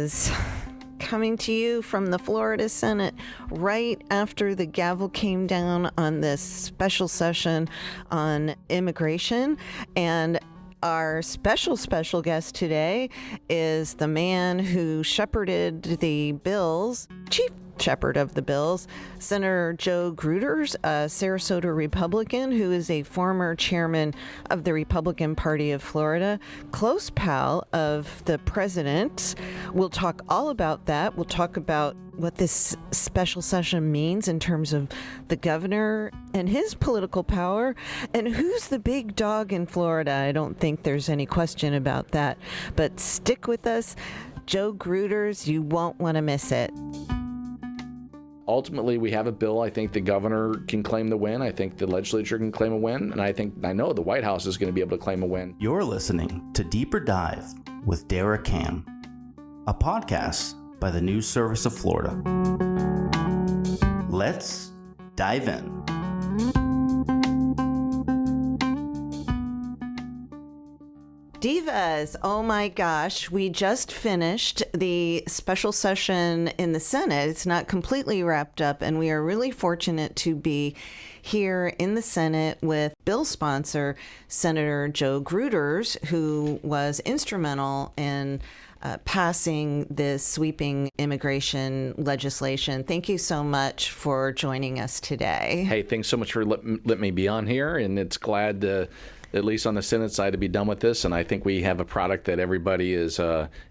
is coming to you from the Florida Senate right after the gavel came down on this special session on immigration. And our special guest today is the man who shepherded the bills, chief shepherd of the bills, Senator Joe Gruters, a Sarasota Republican who is a former chairman of the Republican Party of Florida, close pal of the president. We'll talk all about that. We'll talk about what this special session means in terms of the governor and his political power, and who's the big dog in Florida. I don't think there's any question about that. But stick with us. Joe Gruters, you won't want to miss it. Ultimately, we have a bill. I think the governor can claim the win. I think the legislature can claim a win. And I know the White House is going to be able to claim a win. You're listening to Deeper Dive with Dara, a podcast by the News Service of Florida. Let's dive in. Divas, oh my gosh, we just finished the special session in the Senate. It's not completely wrapped up, and we are really fortunate to be here in the Senate with bill sponsor Senator Joe Gruters, who was instrumental in passing this sweeping immigration legislation. Thank you so much for joining us today. Hey, thanks so much for letting me be on here, and it's glad to, at least on the Senate side, to be done with this. And I think we have a product that everybody is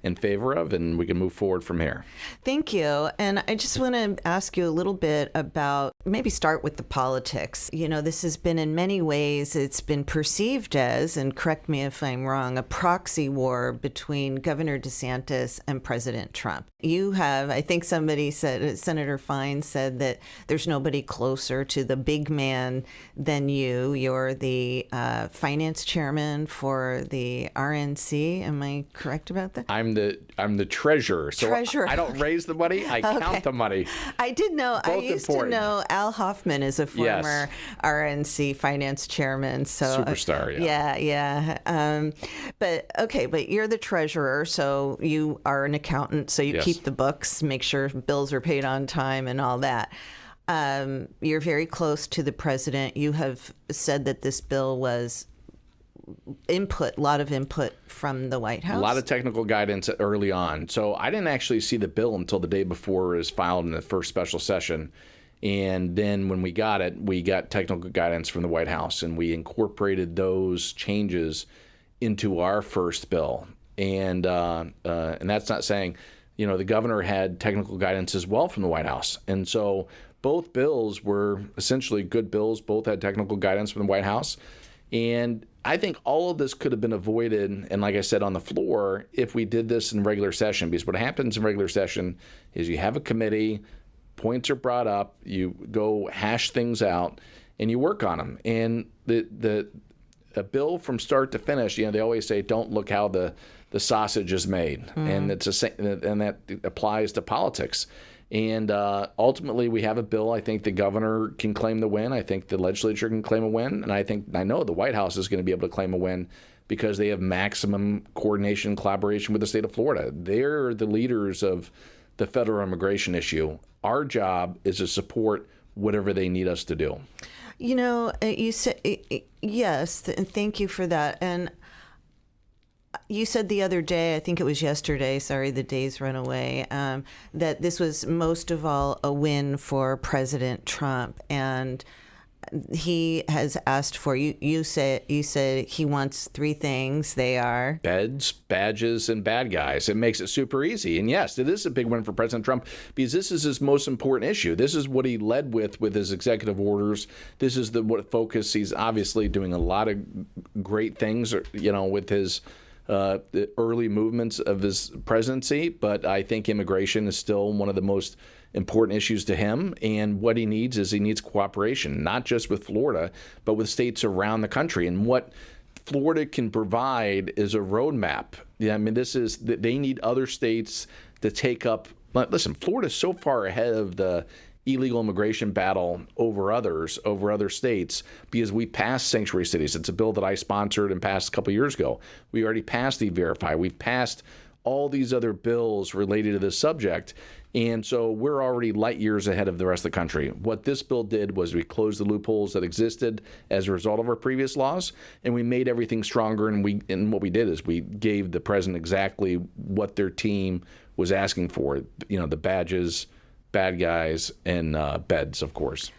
in favor of, and we can move forward from here. Thank you. And I just want to ask you a little bit about, maybe start with the politics. You know, this has been in many ways, it's been perceived as, and correct me if I'm wrong, a proxy war between Governor DeSantis and President Trump. You have, I think somebody said, Senator Fine said that there's nobody closer to the big man than you. You're the finance chairman for the RNC. Am I correct about that? I'm the treasurer. So treasurer. I don't raise the money. I count the money. I did know. I used to know Al Hoffman is a former RNC finance chairman. So superstar. Yeah. But you're the treasurer, so you are an accountant. So you keep the books, make sure bills are paid on time, and all that. You're very close to the president. You have said that this bill was a lot of input from the White House. A lot of technical guidance early on. So I didn't actually see the bill until the day before it was filed in the first special session. And then when we got it, we got technical guidance from the White House, and we incorporated those changes into our first bill. And that's not saying, the governor had technical guidance as well from the White House. And so both bills were essentially good bills. Both had technical guidance from the White House. And I think all of this could have been avoided, and like I said on the floor, if we did this in regular session. Because what happens in regular session is you have a committee, points are brought up, you go hash things out, and you work on them. And a bill from start to finish, they always say, don't look how the sausage is made. And and that applies to politics. And ultimately, we have a bill. I think the governor can claim the win. I think the legislature can claim a win. And I know the White House is going to be able to claim a win because they have maximum coordination and collaboration with the state of Florida. They're the leaders of the federal immigration issue. Our job is to support whatever they need us to do. You said, yes, and thank you for that. And you said the other day, I think it was yesterday, sorry, the days run away, that this was most of all a win for President Trump. And he has asked for, you said he wants three things. They are beds, badges, and bad guys. It makes it super easy. And yes, it is a big win for President Trump because this is his most important issue. This is what he led with his executive orders. This is what focus. He's obviously doing a lot of great things, with his the early movements of his presidency, but I think immigration is still one of the most important issues to him. And what he needs cooperation, not just with Florida, but with states around the country. And what Florida can provide is a roadmap. They need other states to take up. Listen, Florida's so far ahead of the illegal immigration battle over other states because we passed sanctuary cities. It's a bill that I sponsored and passed a couple years ago. We already passed E-Verify. We've passed all these other bills related to this subject. And so we're already light years ahead of the rest of the country. What this bill did was we closed the loopholes that existed as a result of our previous laws, and we made everything stronger. And what we did is we gave the president exactly what their team was asking for. The badges, bad guys, and beds, of course.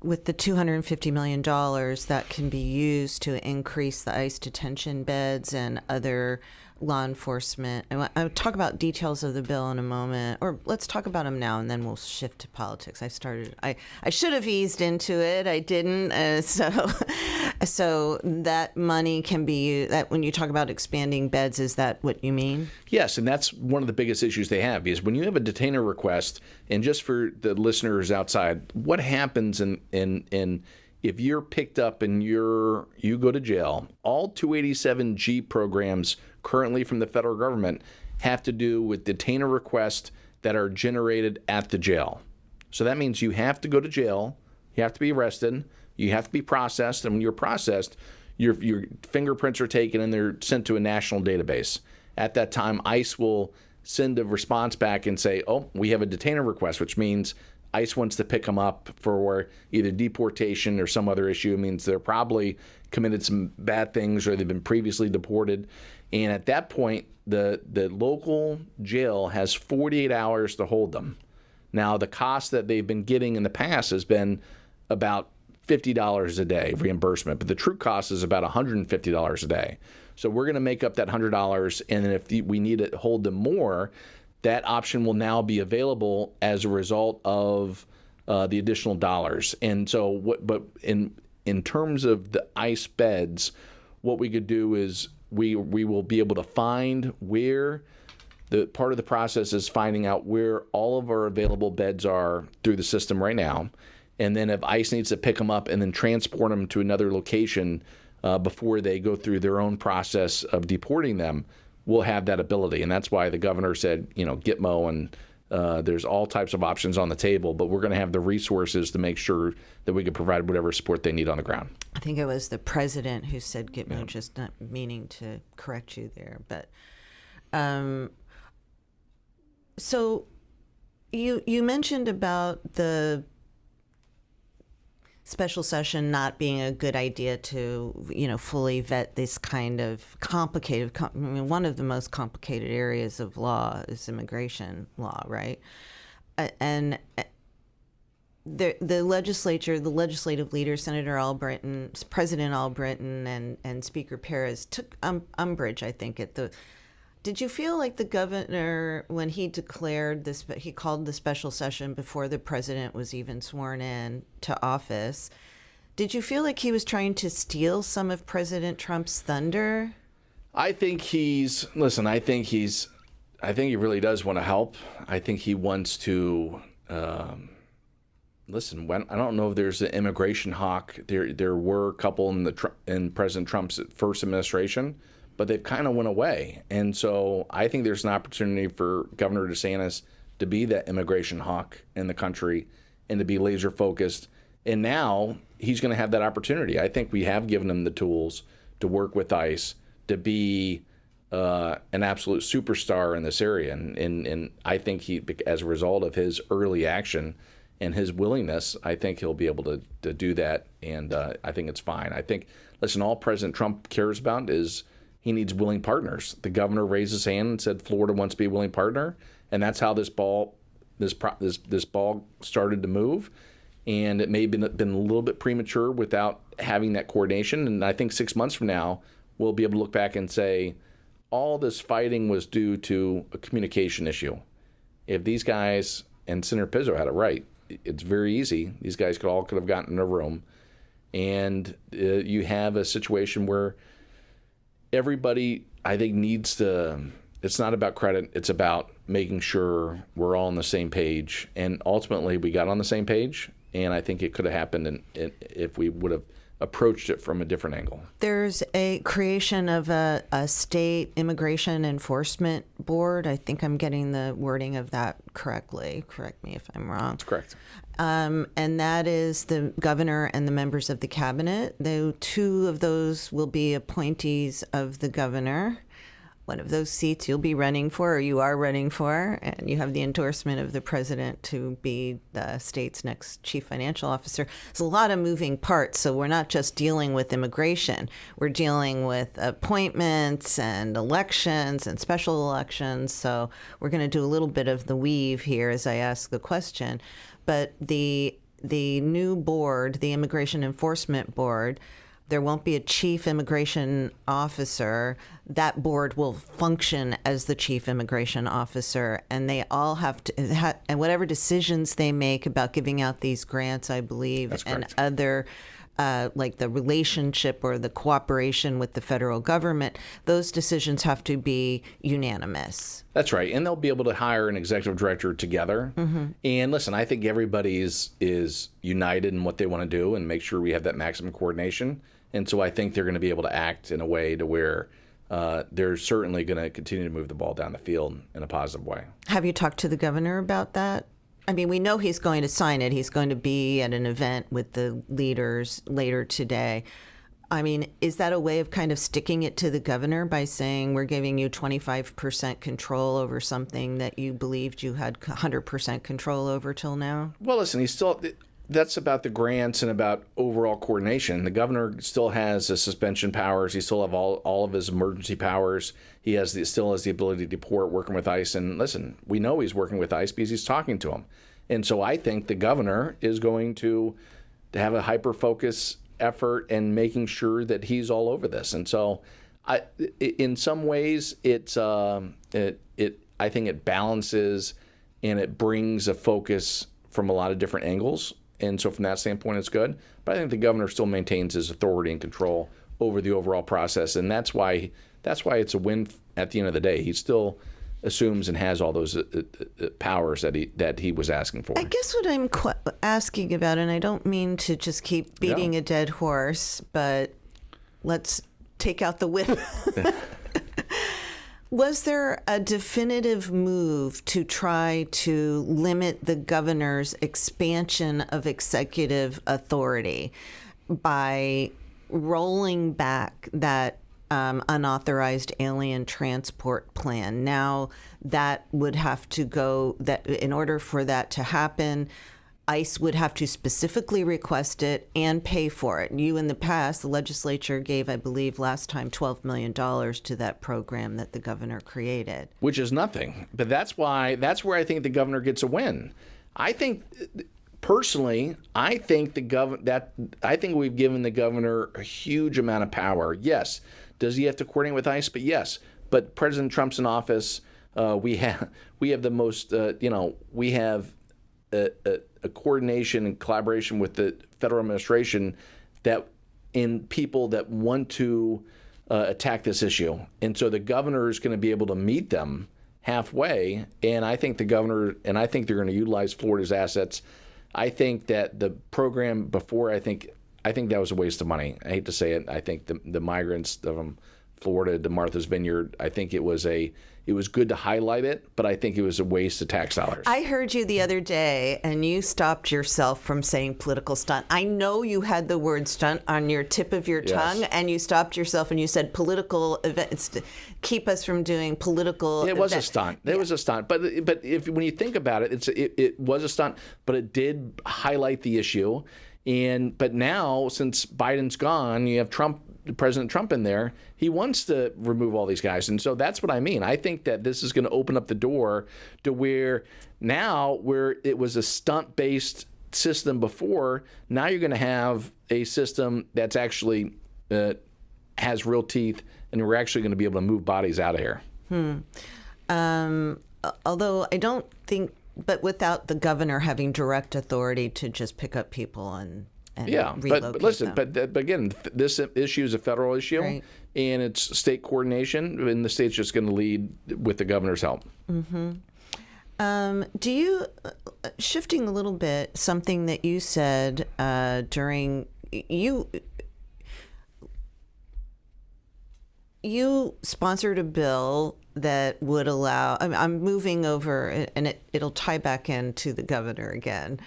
With the $250 million that can be used to increase the ICE detention beds and other law enforcement. And I'll talk about details of the bill in a moment, or let's talk about them now, and then we'll shift to politics. I should have eased into it. I didn't. So that money can be used. That when you talk about expanding beds, is that what you mean? Yes, and that's one of the biggest issues they have is when you have a detainer request. And just for the listeners outside, what happens in if you're picked up and you go to jail? All 287G programs currently from the federal government have to do with detainer requests that are generated at the jail. So that means you have to go to jail, you have to be arrested, you have to be processed, and when you're processed, your fingerprints are taken and they're sent to a national database. At that time, ICE will send a response back and say, oh, we have a detainer request, which means ICE wants to pick them up for either deportation or some other issue. It means they're probably committed some bad things or they've been previously deported. And at that point, the local jail has 48 hours to hold them. Now, the cost that they've been getting in the past has been about $50 a day reimbursement, but the true cost is about $150 a day. So we're going to make up that $100, and then if we need to hold them more, that option will now be available as a result of the additional dollars. And so, but in terms of the ICE beds, what we could do is we will be able to find where the part of the process is finding out where all of our available beds are through the system right now. And then if ICE needs to pick them up and then transport them to another location before they go through their own process of deporting them, we'll have that ability. And that's why the governor said, Gitmo, and there's all types of options on the table, but we're going to have the resources to make sure that we can provide whatever support they need on the ground. I think it was the president who said Gitmo, just not meaning to correct you there. But so you mentioned about the special session not being a good idea to, fully vet this kind of complicated, one of the most complicated areas of law is immigration law, right? And the legislature, the legislative leader, Senator Albritton, President Albritton, and Speaker Perez took umbrage, I think, at the... Did you feel like the governor, when he declared this, he called the special session before the president was even sworn in to office, did you feel like he was trying to steal some of President Trump's thunder? I think he really does want to help. I think he wants to, listen, I don't know if there's an immigration hawk. There were a couple in President Trump's first administration, but they've kind of went away. And so I think there's an opportunity for Governor DeSantis to be that immigration hawk in the country and to be laser focused. And now he's going to have that opportunity. I think we have given him the tools to work with ICE to be an absolute superstar in this area. And I think he, as a result of his early action and his willingness, I think he'll be able to do that. And I think it's fine. I think, listen, all President Trump cares about is he needs willing partners. The governor raised his hand and said Florida wants to be a willing partner, and that's how this ball started to move. And it may have been a little bit premature without having that coordination. And I think 6 months from now, we'll be able to look back and say all this fighting was due to a communication issue. If these guys, and Senator Pizzo had it right, it's very easy. These guys could have gotten in a room, and you have a situation where everybody, I think, needs to, it's not about credit, it's about making sure we're all on the same page. And ultimately, we got on the same page, and I think it could have happened if we would have approached it from a different angle. There's a creation of a state immigration enforcement board. I think I'm getting the wording of that correctly. Correct me if I'm wrong. That's correct. And that is the governor and the members of the cabinet. The two of those will be appointees of the governor. one of those seats you'll be running for, or you are running for, and you have the endorsement of the president to be the state's next chief financial officer. There's a lot of moving parts, so we're not just dealing with immigration. We're dealing with appointments and elections and special elections, so we're going to do a little bit of the weave here as I ask the question. But the new board, the Immigration Enforcement Board, there won't be a chief immigration officer. That board will function as the chief immigration officer, and they all have to, and whatever decisions they make about giving out these grants, I believe, and other, like the relationship or the cooperation with the federal government, those decisions have to be unanimous. That's right. And they'll be able to hire an executive director together. And listen, I think everybody is united in what they want to do and make sure we have that maximum coordination. And so I think they're going to be able to act in a way to where they're certainly going to continue to move the ball down the field in a positive way. Have you talked to the governor about that? I mean, we know he's going to sign it. He's going to be at an event with the leaders later today. I mean, is that a way of kind of sticking it to the governor by saying we're giving you 25% control over something that you believed you had 100% control over till now? Well, listen, that's about the grants and about overall coordination. The governor still has the suspension powers. He still have all of his emergency powers. He still has the ability to deport, working with ICE. And listen, we know he's working with ICE because he's talking to them. And so I think the governor is going to have a hyper-focus effort and making sure that he's all over this. And so in some ways, I think it balances and it brings a focus from a lot of different angles. And so from that standpoint, it's good. But I think the governor still maintains his authority and control over the overall process. And that's why it's a win at the end of the day. He still assumes and has all those powers that he was asking for. I guess what I'm asking about, and I don't mean to just keep beating a dead horse, but let's take out the whip. Was there a definitive move to try to limit the governor's expansion of executive authority by rolling back that unauthorized alien transport plan? Now that would have to go, that in order for that to happen, ICE would have to specifically request it and pay for it. You, in the past, the legislature gave, I believe, last time $12 million to that program that the governor created. Which is nothing. But that's where I think the governor gets a win. I think, personally, I think we've given the governor a huge amount of power. Yes. Does he have to coordinate with ICE? But yes. But President Trump's in office. We have the most, we have a coordination and collaboration with the federal administration in people that want to attack this issue. And so the governor is going to be able to meet them halfway. And I think they're going to utilize Florida's assets. I think that the program before, I think that was a waste of money. I hate to say it. I think the migrants from Florida to Martha's Vineyard, I think it was good to highlight it, but I think it was a waste of tax dollars. I heard you the other day, and you stopped yourself from saying political stunt. I know you had the word stunt on your tip of your tongue, and you stopped yourself and you said political events to keep us from doing political events. It was a stunt. It was a stunt. But when you think about it, it was a stunt, but it did highlight the issue. But now, since Biden's gone, you have President Trump in there. He wants to remove all these guys. And so that's what I mean. I think that this is going to open up the door to where it was a stunt-based system before, now you're going to have a system that's actually has real teeth, and we're actually going to be able to move bodies out of here. Although I don't think, but without the governor having direct authority to just pick up people and relocate but listen, them. But again, this issue is a federal issue, right, and it's state coordination, and the state's just going to lead with the governor's help. Mm-hmm. Do you, shifting a little bit, something that you said during, you sponsored a bill that would allow, I'm moving over, and it'll tie back into the governor again,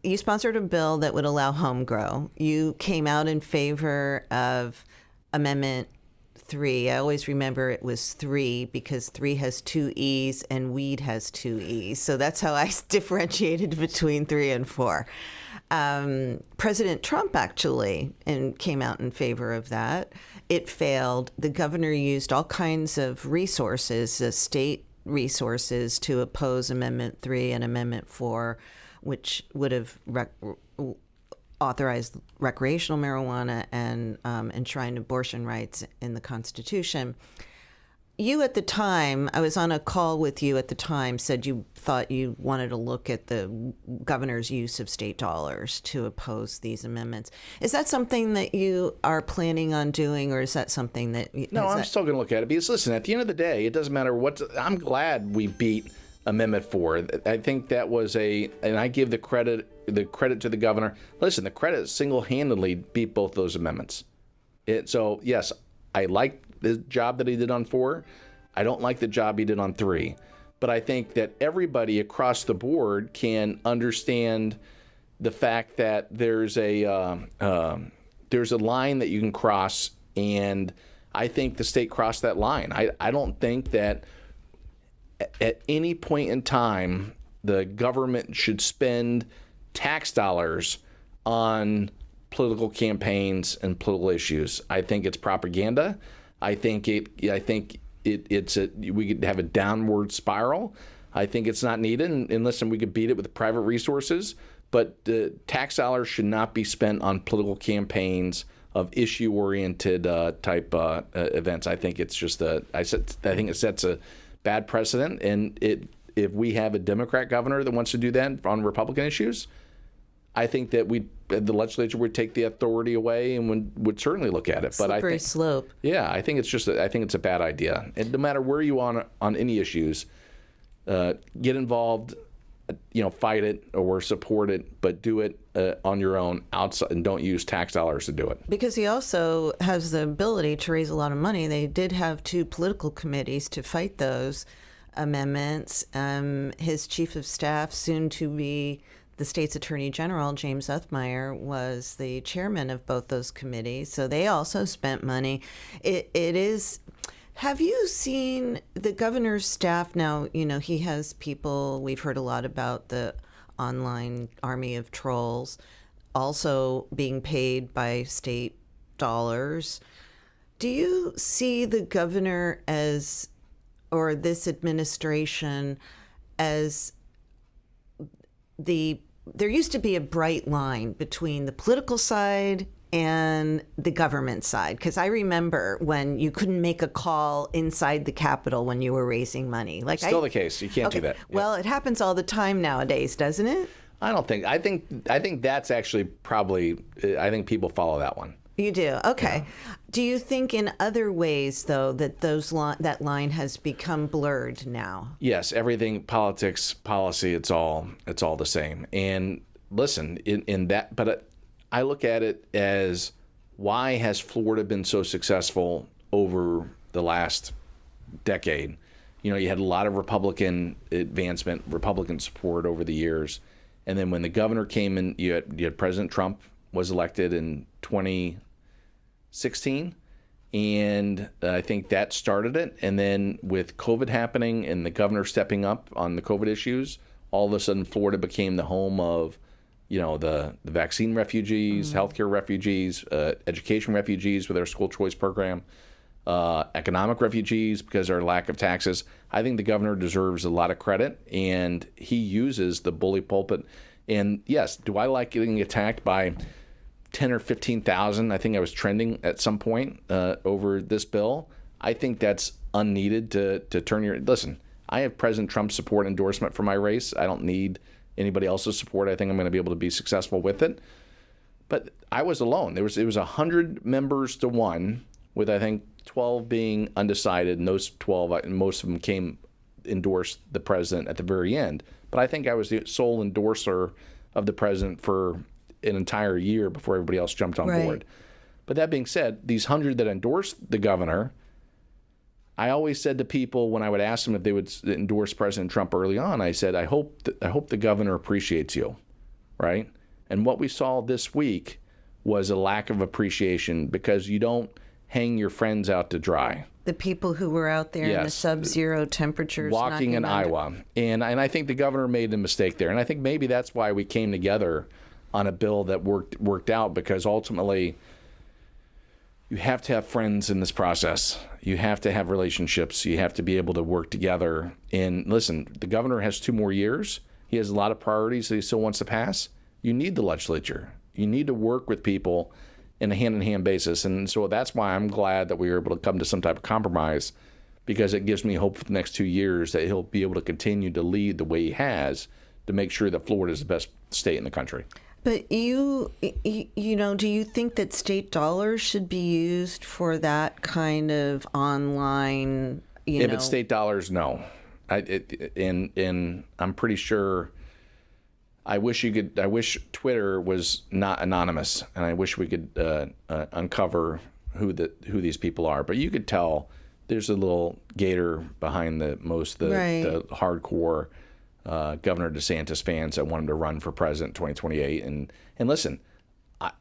you sponsored a bill that would allow home grow. You came out in favor of Amendment 3. I always remember it was 3 because 3 has 2 E's and weed has 2 E's. So that's how I differentiated between 3 and 4. President Trump actually came out in favor of that. It failed. The governor used all kinds of resources, state resources, to oppose Amendment 3 and Amendment 4, which would have authorized recreational marijuana and enshrined abortion rights in the Constitution. You at the time, I was on a call with you at the time, said you thought you wanted to look at the governor's use of state dollars to oppose these amendments. Is that something that you are planning on doing, or is that something that... No, I'm still going to look at it because, listen, at the end of the day, it doesn't matter what... I'm glad we beat Amendment 4. I think that was and I give the credit to the governor. Listen, the credit single-handedly beat both those amendments. So, yes, I like the job that he did on 4. I don't like the job he did on 3. But I think that everybody across the board can understand the fact that there's a line that you can cross, and I think the state crossed that line. I don't think that at any point in time the government should spend tax dollars on political campaigns and political issues. I think it's propaganda. I think we could have a downward spiral. I think it's not needed. And listen, we could beat it with private resources, but tax dollars should not be spent on political campaigns of issue-oriented type events. I think it's just I think it sets a bad precedent. And if we have a Democrat governor that wants to do that on Republican issues, I think that the legislature would take the authority away and would certainly look at it. Slippery slope. Yeah, I think it's a bad idea. And no matter where you are on any issues, get involved, fight it or support it, but do it on your own outside, and don't use tax dollars to do it. Because he also has the ability to raise a lot of money. They did have 2 political committees to fight those amendments. His chief of staff, soon to be the state's attorney general, James Uthmeyer, was the chairman of both those committees. So they also spent money. It is... Have you seen the governor's staff now? He has people, we've heard a lot about the online army of trolls, also being paid by state dollars. Do you see the governor or this administration as there used to be a bright line between the political side and the government side? Because I remember when you couldn't make a call inside the Capitol when you were raising money. Still the case. You can't do that. Well, it happens all the time nowadays, doesn't it? I don't think. I think that's actually probably. I think people follow that one. You do? Okay. Yeah. Do you think in other ways, though, that that line has become blurred now? Yes. Everything, politics, policy, it's all the same. And listen, in that, but I look at it as, why has Florida been so successful over the last decade? You had a lot of Republican advancement, Republican support over the years. And then when the governor came in, you had President Trump was elected in 2016. And I think that started it. And then with COVID happening and the governor stepping up on the COVID issues, all of a sudden Florida became the home of, the vaccine refugees, healthcare refugees, education refugees with our school choice program, economic refugees because of our lack of taxes. I think the governor deserves a lot of credit, and he uses the bully pulpit. And yes, do I like getting attacked by 10 or 15,000? I think I was trending at some point over this bill. I think that's unneeded to turn your... Listen, I have President Trump's support endorsement for my race. I don't need anybody else's support. I think I'm going to be able to be successful with it. But I was alone. It was 100 members to 1, with I think 12 being undecided, and those 12, most of them endorsed the president at the very end. But I think I was the sole endorser of the president for an entire year before everybody else jumped on board. But that being said, these 100 that endorsed the governor, I always said to people when I would ask them if they would endorse President Trump early on, I said, I hope the governor appreciates you, right? And what we saw this week was a lack of appreciation because you don't hang your friends out to dry. The people who were out there in the sub-zero temperatures. Walking in Iowa. And I think the governor made a mistake there. And I think maybe that's why we came together on a bill that worked out, because ultimately you have to have friends in this process. You have to have relationships. You have to be able to work together. And listen, the governor has 2 more years. He has a lot of priorities that he still wants to pass. You need the legislature. You need to work with people in a hand-in-hand basis. And so that's why I'm glad that we were able to come to some type of compromise, because it gives me hope for the next 2 years that he'll be able to continue to lead the way he has to make sure that Florida is the best state in the country. But you know, do you think that state dollars should be used for that kind of online, If it's state dollars, no. And I'm pretty sure. I wish Twitter was not anonymous, and I wish we could uncover who these people are. But you could tell there's a little gator behind the hardcore Governor DeSantis fans that want him to run for president in 2028. And listen,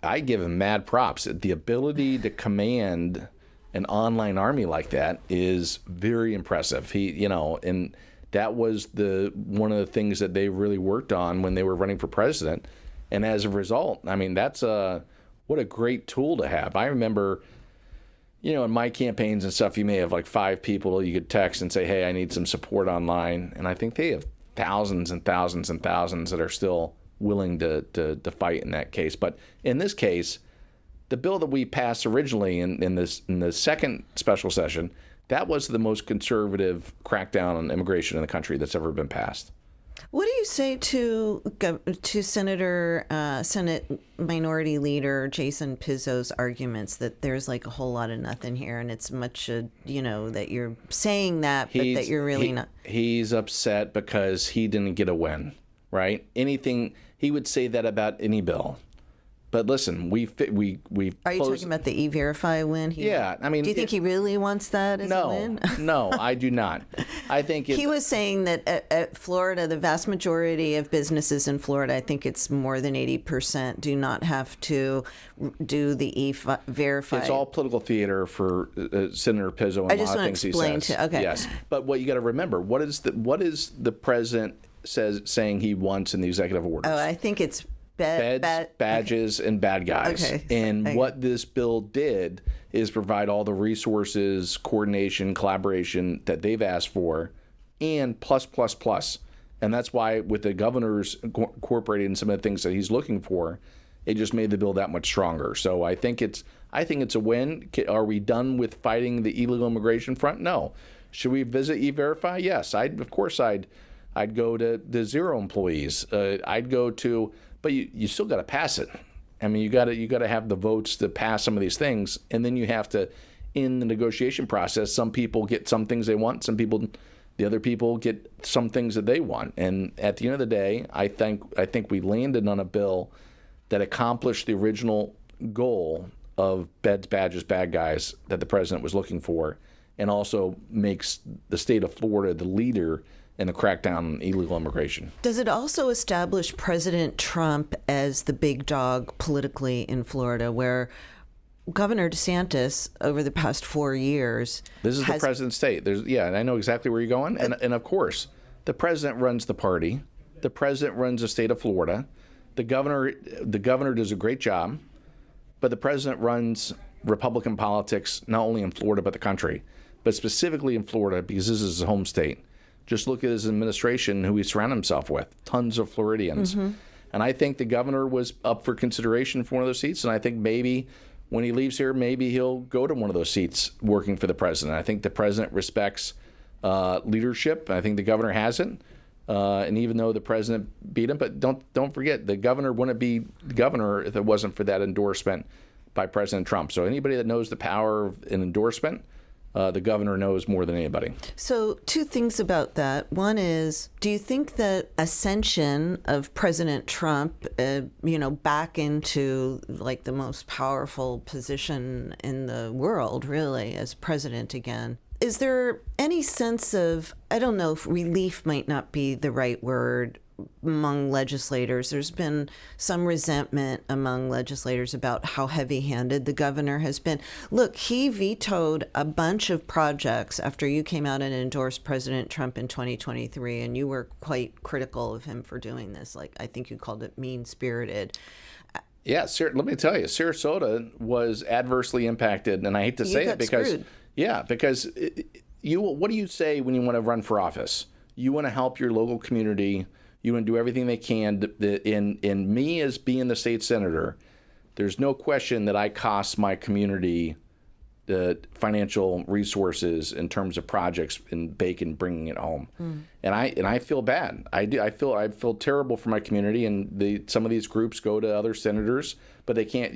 I give him mad props. The ability to command an online army like that is very impressive. And that was one of the things that they really worked on when they were running for president. And as a result, I mean, what a great tool to have. I remember, in my campaigns and stuff, you may have like 5 people you could text and say, hey, I need some support online. And I think they have thousands and thousands and thousands that are still willing to fight in that case. But in this case, the bill that we passed originally in the second special session, that was the most conservative crackdown on immigration in the country that's ever been passed. What do you say to Senate Minority Leader Jason Pizzo's arguments that there's like a whole lot of nothing here, and it's much, that you're saying that, but that you're really not? He's upset because he didn't get a win, right? He would say that about any bill. But listen, we Are you talking about the E-Verify win? Yeah, I mean, do you think he really wants that as a win? No, I do not. I think he was saying that at Florida, the vast majority of businesses in Florida, I think it's more than 80%, do not have to do the E-Verify. It's all political theater for Senator Pizzo and a lot of things he says. Okay. Yes, but what you got to remember, what is the president saying he wants in the executive orders? Oh, I think it's Beds, badges, and bad guys. Okay. And what this bill did is provide all the resources, coordination, collaboration that they've asked for, and plus. And that's why with the governor's incorporating some of the things that he's looking for, it just made the bill that much stronger. So I think it's a win. Are we done with fighting the illegal immigration front? No. Should we visit E-Verify? Yes. Of course I'd go to the 0 employees. I'd go to. But you still got to pass it. I mean, you got to have the votes to pass some of these things, and then you have to, in the negotiation process, some people get some things they want, the other people get some things that they want, and at the end of the day, I think we landed on a bill that accomplished the original goal of beds, badges, bad guys that the president was looking for, and also makes the state of Florida the leader in the crackdown on illegal immigration. Does it also establish President Trump as the big dog politically in Florida, where Governor DeSantis over the past 4 years... This is the president's state. And I know exactly where you're going. And of course, the president runs the party. The president runs the state of Florida. The governor does a great job. But the president runs Republican politics not only in Florida but the country, but specifically in Florida because this is his home state. Just look at his administration, who he surrounded himself with, tons of Floridians. Mm-hmm. And I think the governor was up for consideration for one of those seats. And I think maybe when he leaves here, maybe he'll go to one of those seats working for the president. I think the president respects leadership. I think the governor hasn't. And even though the president beat him, but don't forget, the governor wouldn't be the governor if it wasn't for that endorsement by President Trump. So anybody that knows the power of an endorsement, the governor knows more than anybody. So 2 things about that. One is, do you think that ascension of President Trump, back into like the most powerful position in the world, really, as president again, is there any sense of, I don't know if relief might not be the right word, among legislators. There's been some resentment among legislators about how heavy-handed the governor has been. Look, he vetoed a bunch of projects after you came out and endorsed President Trump in 2023, and you were quite critical of him for doing this. Like, I think you called it mean-spirited. Yeah, let me tell you, Sarasota was adversely impacted, and I hate to say it because, screwed. Yeah, because what do you say when you want to run for office? You want to help your local community. You want to do everything they can. In me as being the state senator, there's no question that I cost my community the financial resources in terms of projects and bringing it home. And I feel bad. I feel terrible for my community, and some of these groups go to other senators, but they can't,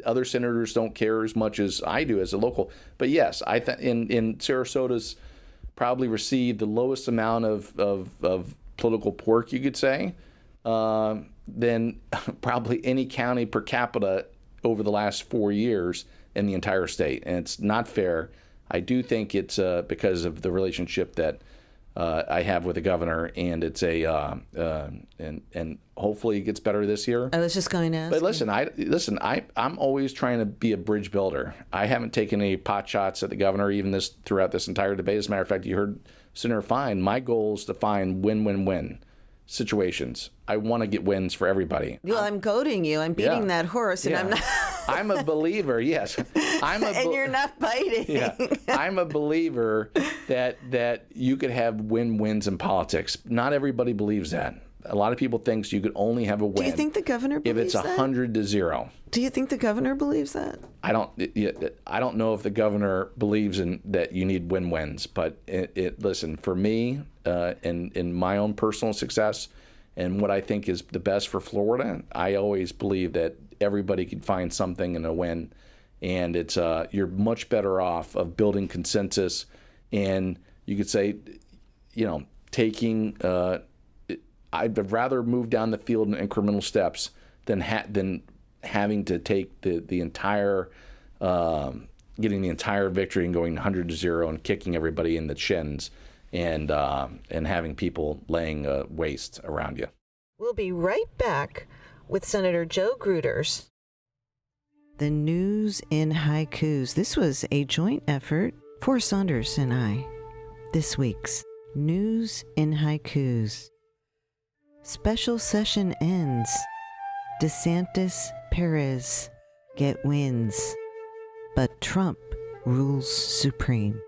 other senators don't care as much as I do as a local. But yes, in Sarasota's probably received the lowest amount of political pork, you could say, than probably any county per capita over the last 4 years in the entire state. And it's not fair. I do think it's because of the relationship that I have with the governor, and it's and hopefully it gets better this year. I was just going to ask. But I'm always trying to be a bridge builder. I haven't taken any pot shots at the governor throughout this entire debate. As a matter of fact, you heard Senator Fine. My goal is to find win-win-win situations. I want to get wins for everybody. Well, I'm goading you. I'm beating that horse, and I'm not. I'm a believer. Yes, and you're not biting. Yeah, I'm a believer that you could have wins in politics. Not everybody believes that. A lot of people think you could only have a win. Do you think the governor believes if it's 100-0? Do you think the governor believes that? I don't know if the governor believes in that you need wins, but listen, for me, in my own personal success and what I think is the best for Florida, I always believe that everybody can find something in a win, and it's you're much better off of building consensus, and you could say, taking. I'd rather move down the field in incremental steps than having to take the entire, getting the entire victory and going 100-0 and kicking everybody in the shins and having people laying waste around you. We'll be right back with Senator Joe Gruters. The News in Haikus. This was a joint effort for Saunders and I. This week's News in Haikus. Special session ends. DeSantis, Perez get wins, but Trump rules supreme.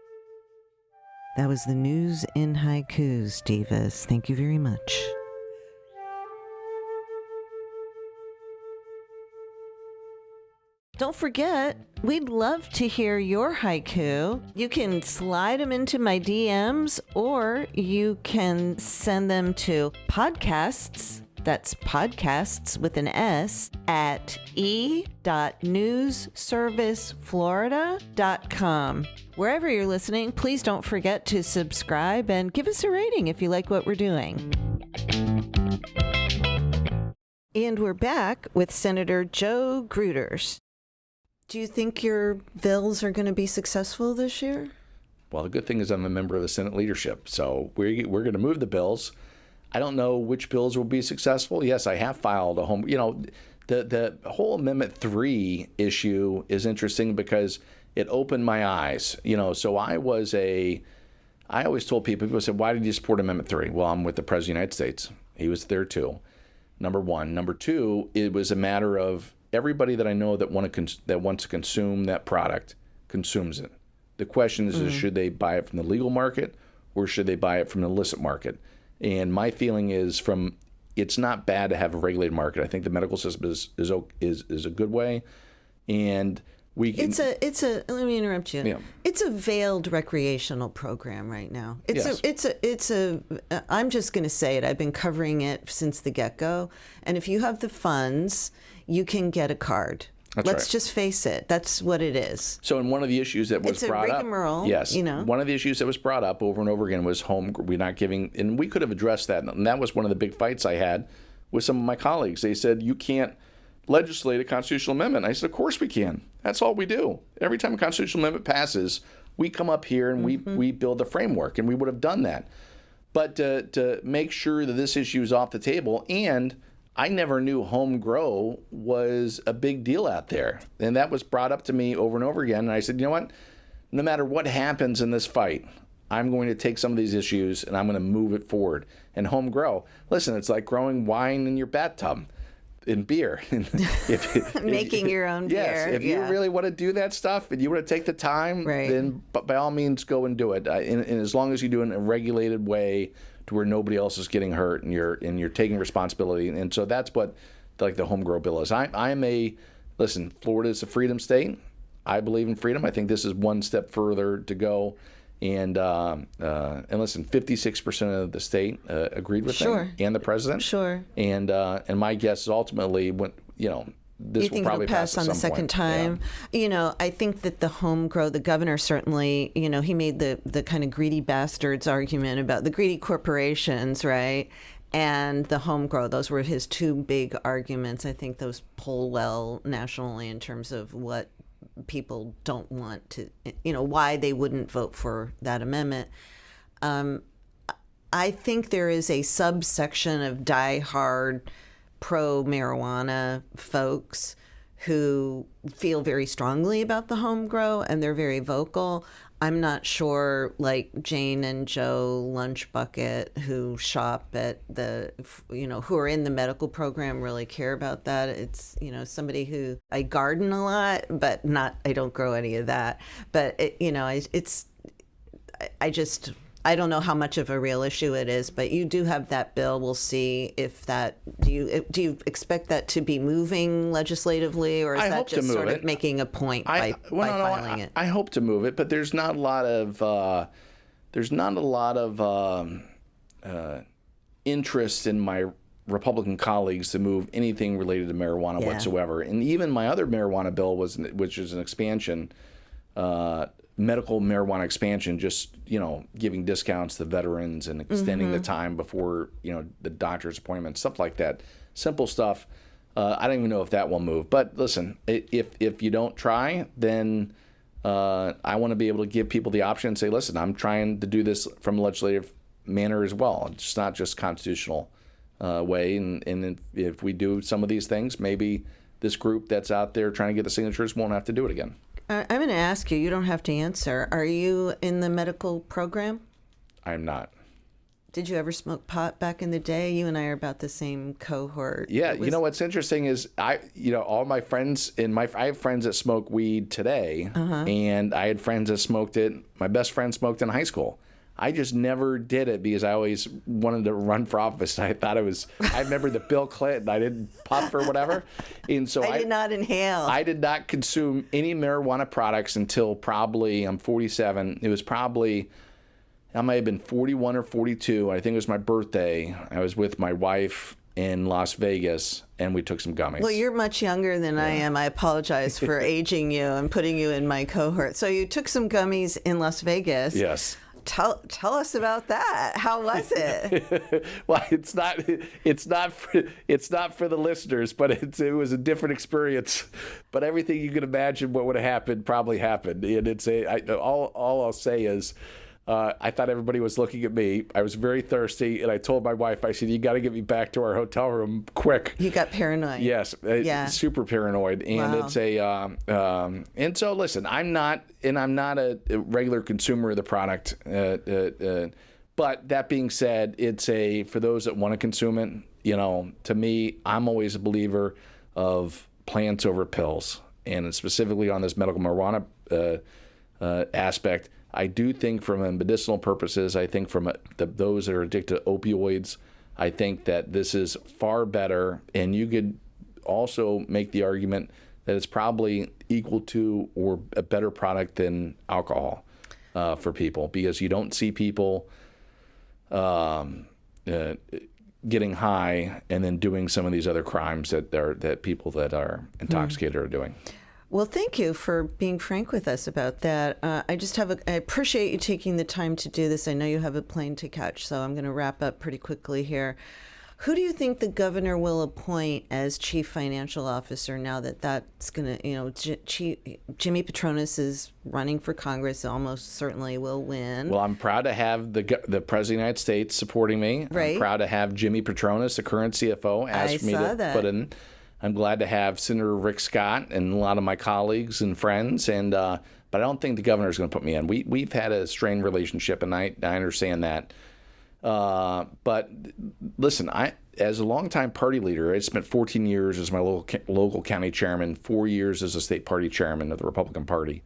That was the News in Haikus, divas. Thank you very much. Don't forget, we'd love to hear your haiku. You can slide them into my DMs, or you can send them to podcasts, that's podcasts with an S, at e.newsserviceflorida.com. Wherever you're listening, please don't forget to subscribe and give us a rating if you like what we're doing. And we're back with Senator Joe Gruters. Do you think your bills are going to be successful this year? Well, the good thing is I'm a member of the Senate leadership, so we're going to move the bills. I don't know which bills will be successful. Yes, I have filed a home. The whole Amendment 3 issue is interesting because it opened my eyes. So I always told people said, why did you support Amendment 3? Well, I'm with the President of the United States. He was there too. Number one. Number two, it was a matter of everybody that I know that wants to consume that product consumes it. The question is, should they buy it from the legal market or should they buy it from the illicit market? And my feeling is it's not bad to have a regulated market. I think the medical system is a good way, and let me interrupt you. Yeah. It's a veiled recreational program right now. I'm just going to say it. I've been covering it since the get-go, and if you have the funds, you can get a card. Let's just face it. That's what it is. So, in one of the issues that was brought up, one of the issues that was brought up over and over again was we're not giving, and we could have addressed that. And that was one of the big fights I had with some of my colleagues. They said, you can't legislate a constitutional amendment. I said, of course we can. That's all we do. Every time a constitutional amendment passes, we come up here and we build a framework, and we would have done that. but to make sure that this issue is off the table. And I never knew home grow was a big deal out there. And that was brought up to me over and over again. And I said, you know what? No matter what happens in this fight, I'm going to take some of these issues and I'm going to move it forward. And home grow, listen, it's like growing wine in your bathtub. In beer. Making your own beer. Yes, if you really want to do that stuff and you want to take the time, then by all means go and do it. And as long as you do it in a regulated way to where nobody else is getting hurt and you're taking responsibility. And so that's what like the home grow bill is. Listen, Florida is a freedom state. I believe in freedom. I think this is one step further to go. And listen, 56% of the state agreed with me and the president. Sure. And my guess is ultimately when this will probably pass on the second time. Yeah. I think that the governor certainly, he made the kind of greedy bastards argument about the greedy corporations, right? And the home grow. Those were his two big arguments. I think those poll well nationally in terms of what people don't want to, why they wouldn't vote for that amendment. I think there is a subsection of diehard pro-marijuana folks who feel very strongly about the home grow and they're very vocal. I'm not sure, like Jane and Joe Lunchbucket, who shop at who are in the medical program, really care about that. It's, somebody who I garden a lot, but I don't grow any of that. But I don't know how much of a real issue it is, but you do have that bill. We'll see if that, do you expect that to be moving legislatively, or is that just sort of making a point by filing it? I hope to move it, but there's not a lot of interest in my Republican colleagues to move anything related to marijuana whatsoever. And even my other marijuana bill which is an expansion, medical marijuana expansion, just giving discounts to veterans and extending the time before the doctor's appointment, stuff like that, simple stuff. I don't even know if that will move. But listen, if you don't try, then I want to be able to give people the option and say, listen, I'm trying to do this from a legislative manner as well. It's not just constitutional way. And if we do some of these things, maybe this group that's out there trying to get the signatures won't have to do it again. I'm going to ask you, you don't have to answer. Are you in the medical program? I'm not. Did you ever smoke pot back in the day? You and I are about the same cohort. Yeah, what's interesting is all my friends I have friends that smoke weed today, and I had friends that smoked it. My best friend smoked in high school. I just never did it because I always wanted to run for office. I remember the Bill Clinton. I didn't puff or whatever. And so I did not inhale. I did not consume any marijuana products until probably, I'm 47. It was probably, I might have been 41 or 42. I think it was my birthday. I was with my wife in Las Vegas, and we took some gummies. Well, you're much younger than I am. I apologize for aging you and putting you in my cohort. So you took some gummies in Las Vegas. Yes. Tell us about that. How was it? Well, it's not for the listeners, but it was a different experience. But everything you can imagine what would have happened probably happened. And all I'll say is, I thought everybody was looking at me. I was very thirsty, and I told my wife, I said, "You got to get me back to our hotel room quick." You got paranoid. Yes, super paranoid, and wow. And so listen, I'm not a regular consumer of the product. But that being said, it's for those that want to consume it. To me, I'm always a believer of plants over pills, and specifically on this medical marijuana aspect. I do think from medicinal purposes, I think from those that are addicted to opioids, I think that this is far better. And you could also make the argument that it's probably equal to or a better product than alcohol for people, because you don't see people getting high and then doing some of these other crimes that people that are intoxicated are doing. Well, thank you for being frank with us about that. I appreciate you taking the time to do this. I know you have a plane to catch, so I'm going to wrap up pretty quickly here. Who do you think the governor will appoint as chief financial officer now that that's going to, Jimmy Petronis is running for Congress, almost certainly will win. Well, I'm proud to have the President of the United States supporting me. Right. I'm proud to have Jimmy Petronis, the current CFO, ask me to put in. I'm glad to have Senator Rick Scott and a lot of my colleagues and friends, but I don't think the governor is going to put me in. We've had a strained relationship, and I understand that. But listen, as a longtime party leader, I spent 14 years as my local county chairman, 4 years as a state party chairman of the Republican Party.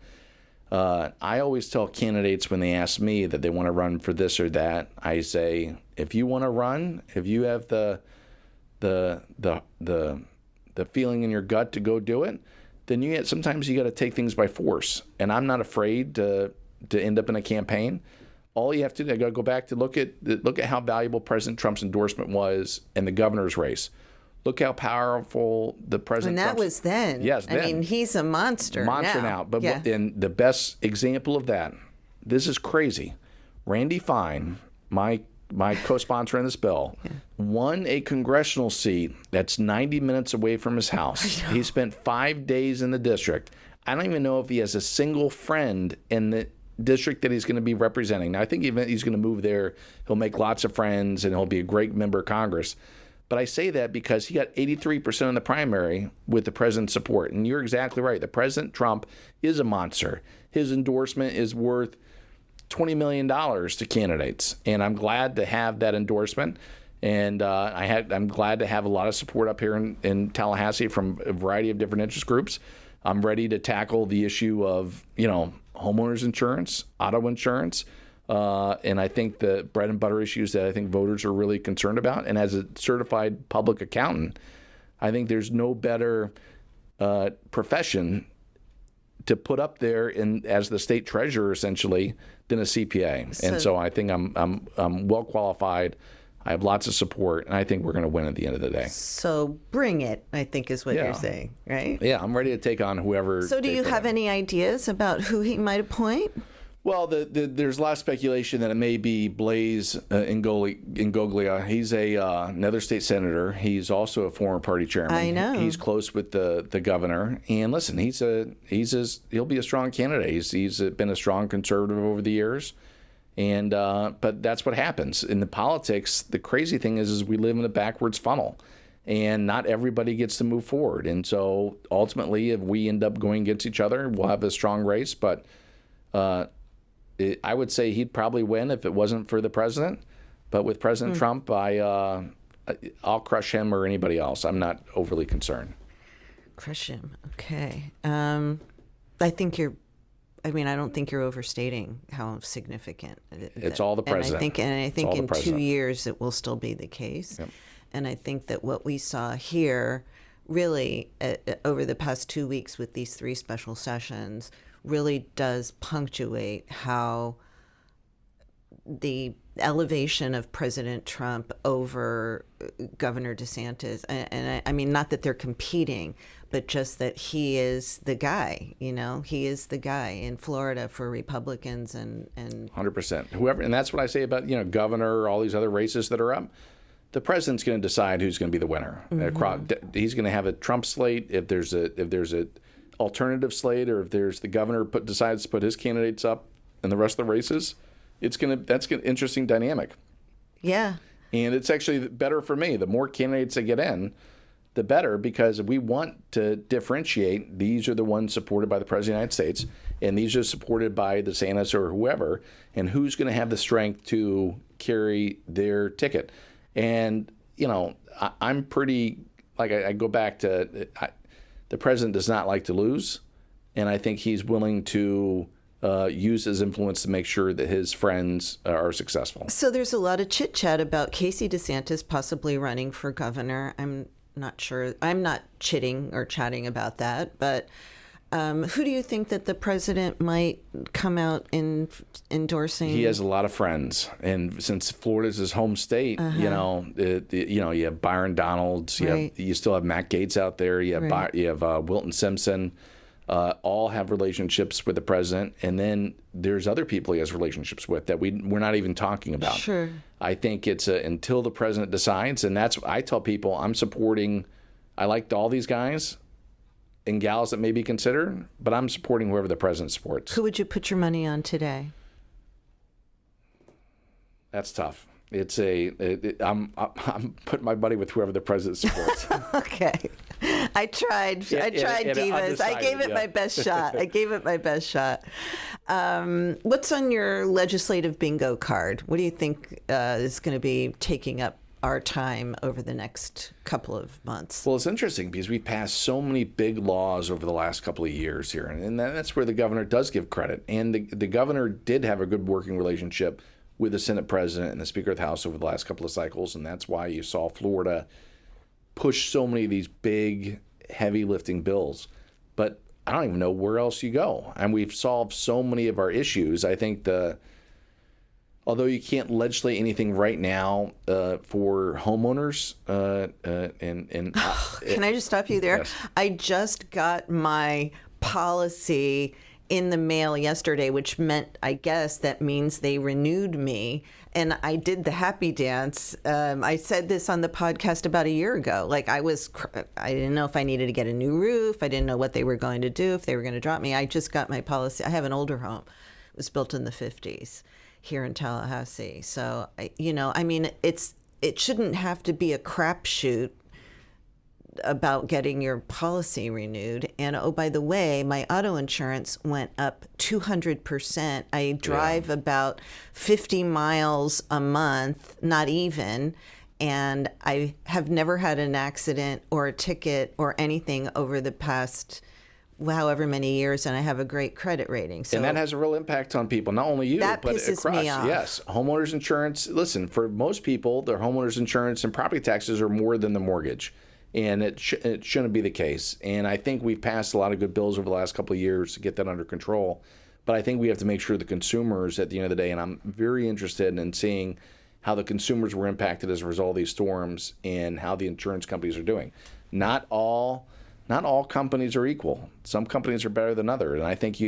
I always tell candidates when they ask me that they want to run for this or that, I say, if you want to run, if you have the feeling in your gut to go do it, then sometimes you got to take things by force. And I'm not afraid to end up in a campaign. All you have to do, I got to go back to look at how valuable President Trump's endorsement was in the governor's race. Look how powerful the president. And that was then. Yes, then. I mean, he's a monster. Now. But and the best example of that, this is crazy. Randy Fine, my co-sponsor in this bill, won a congressional seat that's 90 minutes away from his house. He spent 5 days in the district. I don't even know if he has a single friend in the district that he's going to be representing. Now, I think even he's going to move there. He'll make lots of friends, and he'll be a great member of Congress. But I say that because he got 83% in the primary with the president's support. And you're exactly right. The President Trump is a monster. His endorsement is worth $20 million to candidates. And I'm glad to have that endorsement. And I'm glad to have a lot of support up here in Tallahassee from a variety of different interest groups. I'm ready to tackle the issue of, homeowners insurance, auto insurance, and I think the bread and butter issues that I think voters are really concerned about. And as a certified public accountant, I think there's no better profession to put up there as the state treasurer essentially than a CPA. And so I think I'm well qualified. I have lots of support, and I think we're going to win at the end of the day. So bring it, I think is what you're saying, right? Yeah, I'm ready to take on whoever. So do you have any ideas about who he might appoint? Well, there's a lot of speculation that it may be Blaise Ingoglia. He's another state senator. He's also a former party chairman. I know. He's close with the governor. And listen, he'll be a strong candidate. He's been a strong conservative over the years. And but that's what happens in the politics. The crazy thing is we live in a backwards funnel, and not everybody gets to move forward. And so ultimately, if we end up going against each other, we'll have a strong race. But I would say he'd probably win if it wasn't for the president. But with President Trump, I'll crush him or anybody else. I'm not overly concerned. Crush him. Okay. I don't think you're overstating how significant it's all the president. And I think in 2 years it will still be the case. Yep. And I think that what we saw here really over the past 2 weeks with these 3 special sessions really does punctuate how the elevation of President Trump over Governor DeSantis, and I mean, not that they're competing, but just that he is the guy, he is the guy in Florida for Republicans and 100%. Whoever, and that's what I say about, governor, all these other races that are up. The president's going to decide who's going to be the winner. Mm-hmm. He's going to have a Trump slate. If there's a alternative slate, or if the governor decides to put his candidates up in the rest of the races, that's an interesting dynamic. Yeah. And it's actually better for me. The more candidates that get in, the better, because if we want to differentiate, these are the ones supported by the President of the United States, and these are supported by DeSantis or whoever, and who's going to have the strength to carry their ticket. And, I'm pretty, I go back to, the president does not like to lose, and I think he's willing to use his influence to make sure that his friends are successful. So there's a lot of chit-chat about Casey DeSantis possibly running for governor. I'm not sure. I'm not chitting or chatting about that, but who do you think that the president might come out in endorsing? He has a lot of friends, and since Florida's his home state, you have Byron Donalds, you still have Matt Gaetz out there, you have Wilton Simpson. all have relationships with the president, and then there's other people he has relationships with that we're not even talking about. Sure. I think it's until the president decides, and that's I tell people I'm supporting. I like all these guys and gals that may be considered, but I'm supporting whoever the president supports. Who would you put your money on today? That's tough. I'm putting my money with whoever the president supports. Okay. I tried Divas. I gave it my best shot. What's on your legislative bingo card? What do you think is going to be taking up our time over the next couple of months? Well, it's interesting because we passed so many big laws over the last couple of years here, and that's where the governor does give credit. And the governor did have a good working relationship with the Senate president and the Speaker of the House over the last couple of cycles, and that's why you saw Florida push so many of these big, heavy lifting bills. But I don't even know where else you go. And we've solved so many of our issues. I think although you can't legislate anything right now for homeowners, can I just stop you there? Yes. I just got my policy in the mail yesterday, which meant, I guess, that means they renewed me. And I did the happy dance. I said this on the podcast about a year ago. Like I didn't know if I needed to get a new roof. I didn't know what they were going to do, if they were going to drop me. I just got my policy. I have an older home. It was built in the 50s here in Tallahassee. So, it shouldn't have to be a crapshoot about getting your policy renewed. And oh, by the way, my auto insurance went up 200%. I drive about 50 miles a month, not even, and I have never had an accident or a ticket or anything over the past however many years, and I have a great credit rating. So and that has a real impact on people, not only you, that but pisses across. me off. Yes, homeowners insurance. Listen, for most people, their homeowners insurance and property taxes are more than the mortgage. And it shouldn't be the case. And I think we've passed a lot of good bills over the last couple of years to get that under control. But I think we have to make sure the consumers at the end of the day, and I'm very interested in seeing how the consumers were impacted as a result of these storms and how the insurance companies are doing. Not all companies are equal. Some companies are better than others. And I think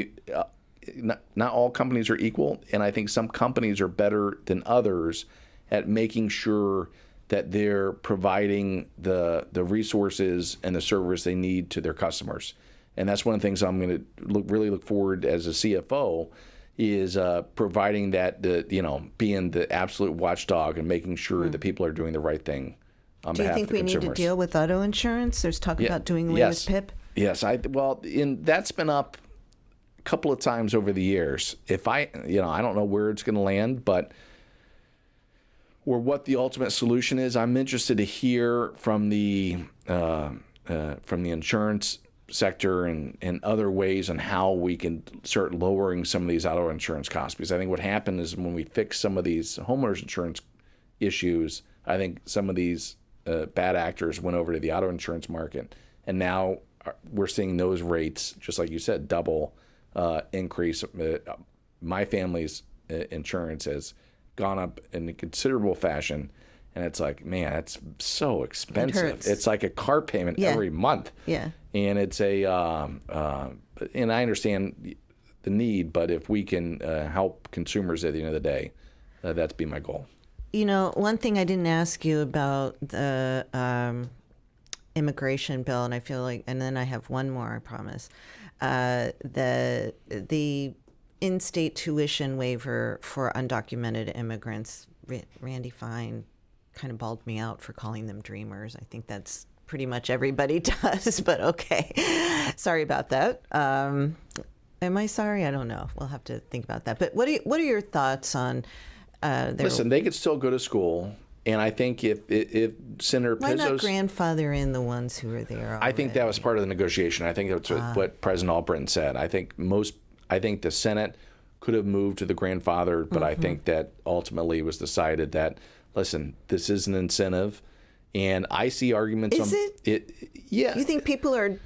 not all companies are equal. And I think some companies are better than others at making sure that they're providing the resources and the service they need to their customers. And that's one of the things I'm going to really look forward as a CFO is providing that, being the absolute watchdog and making sure that people are doing the right thing on behalf of the consumers. Do you think we need to deal with auto insurance? There's talk about doing away with PIP. Yes. That's been up a couple of times over the years. I don't know where it's going to land, or what the ultimate solution is. I'm interested to hear from the insurance sector and other ways on how we can start lowering some of these auto insurance costs. Because I think what happened is when we fix some of these homeowners insurance issues, I think some of these bad actors went over to the auto insurance market, and now we're seeing those rates, just like you said, double increase. My family's insurance has gone up in a considerable fashion, and it's like, man, that's so expensive. It's like a car payment every month. Yeah. And it's and I understand the need, but if we can help consumers at the end of the day, that's be my goal. One thing I didn't ask you about the immigration bill, and I feel like, and then I have one more, I promise. The in-state tuition waiver for undocumented immigrants. Randy Fine kind of bawled me out for calling them dreamers. I think that's pretty much everybody does, but okay. Sorry about that. Am I sorry? I don't know. We'll have to think about that. But what are your thoughts on Listen, they could still go to school. And I think if Senator Pizzo's... Why not grandfather in the ones who are there already? I think that was part of the negotiation. I think that's what President Albritton said. I think the Senate could have moved to the grandfather, but I think that ultimately it was decided that, listen, this is an incentive. And I see arguments Is it? Yeah. You think people are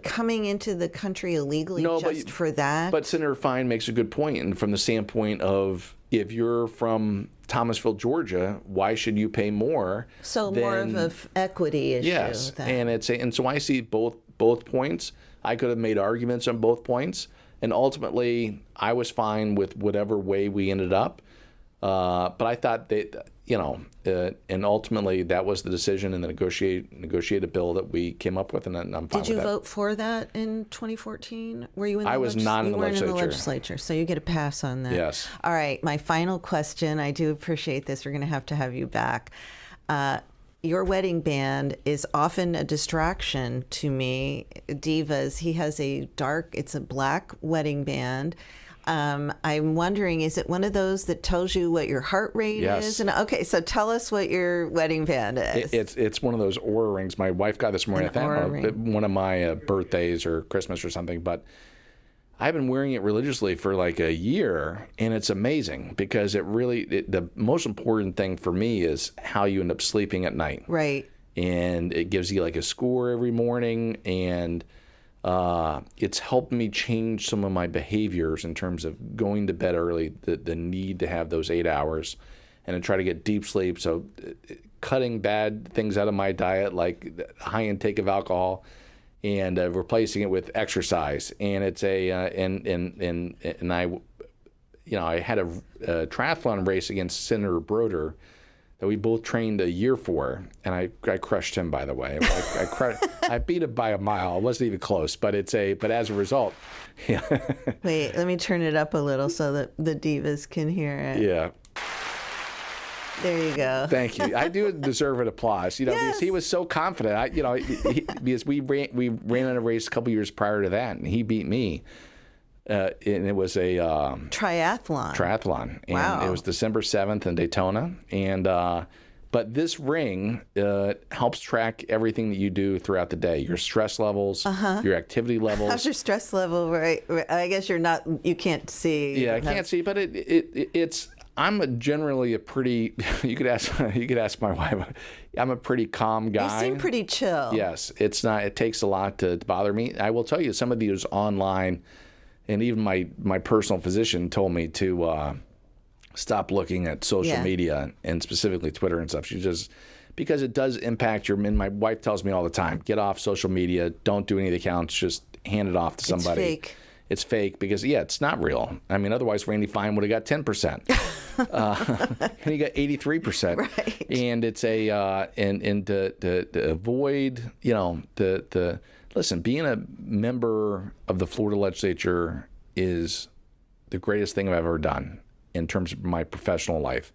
coming into the country illegally for that? But Senator Fine makes a good point, and from the standpoint of if you're from Thomasville, Georgia, why should you pay more? So more of an equity issue. Yes, then. and so I see both points. I could have made arguments on both points. And ultimately, I was fine with whatever way we ended up. But I thought that, and ultimately that was the decision in the negotiated bill that we came up with, and I'm fine with that. Did you vote for that in 2014? Were you in the I was not in the legislature. You weren't in the legislature, so you get a pass on that. Yes. All right, my final question. I do appreciate this. We're going to have you back. Your wedding band is often a distraction to me. Divas, he has it's a black wedding band. I'm wondering, is it one of those that tells you what your heart rate is? And okay, so tell us what your wedding band is. It's one of those Oura rings my wife got this morning. I think one of my birthdays or Christmas or something, but I've been wearing it religiously for like a year, and it's amazing because the most important thing for me is how you end up sleeping at night. Right. And it gives you like a score every morning, and it's helped me change some of my behaviors in terms of going to bed early, the need to have those 8 hours, and to try to get deep sleep. So cutting bad things out of my diet, like high intake of alcohol, and replacing it with exercise. And it's I had a triathlon race against Senator Broder that we both trained a year for, and I crushed him, by the way. I beat him by a mile. It wasn't even close, but but as a result. Yeah. Wait, let me turn it up a little so that the divas can hear it. Yeah. There you go. Thank you. I do deserve an applause, yes. Because he was so confident. Because we ran in a race a couple years prior to that, and he beat me. And it was a triathlon. And wow. It was December 7th in Daytona. And but this ring helps track everything that you do throughout the day. Your stress levels, your activity levels. How's your stress level? Right. I guess you can't see. Yeah, I can't see, but it's. I'm generally a pretty. You could ask my wife. I'm a pretty calm guy. You seem pretty chill. Yes, it's not. It takes a lot to bother me. I will tell you, some of these online, and even my personal physician told me to stop looking at social media, and specifically Twitter and stuff. Because it does impact your. And my wife tells me all the time, get off social media. Don't do any of the accounts. Just hand it off to somebody. It's fake. It's fake because, it's not real. I mean, otherwise Randy Fine would have got 10%. And he got 83%. Right. And it's and to avoid, listen, being a member of the Florida legislature is the greatest thing I've ever done in terms of my professional life.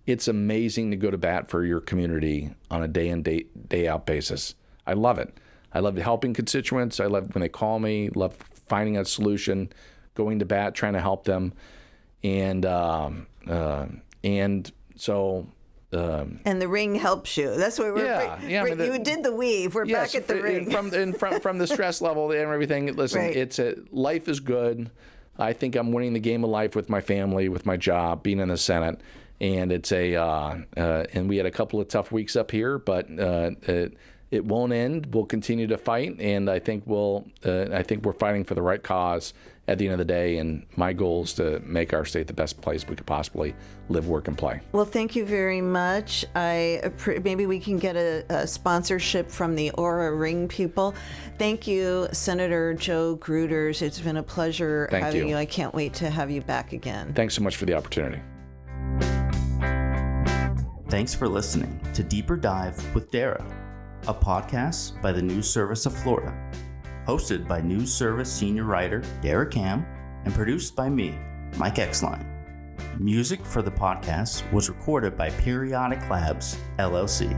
It's amazing to go to bat for your community on a day in, day out basis. I love it. I love helping constituents. I love when they call me, love finding a solution, going to bat, trying to help them. And so... and the ring helps you. That's what we're... you did the weave. We're back at the ring. From the stress level and everything, listen, right. Life is good. I think I'm winning the game of life with my family, with my job, being in the Senate. And it's and we had a couple of tough weeks up here, but it won't end. We'll continue to fight, and I think we're fighting for the right cause at the end of the day. And my goal is to make our state the best place we could possibly live, work, and play. Well, thank you very much. Maybe we can get a sponsorship from the Oura Ring people. Thank you, Senator Joe Gruters. It's been a pleasure having you. I can't wait to have you back again. Thanks so much for the opportunity. Thanks for listening to Deeper Dive with Dara, a podcast by the News Service of Florida, hosted by News Service senior writer Dara Cam and produced by me, Mike Exline. Music for the podcast was recorded by Periodic Labs, LLC.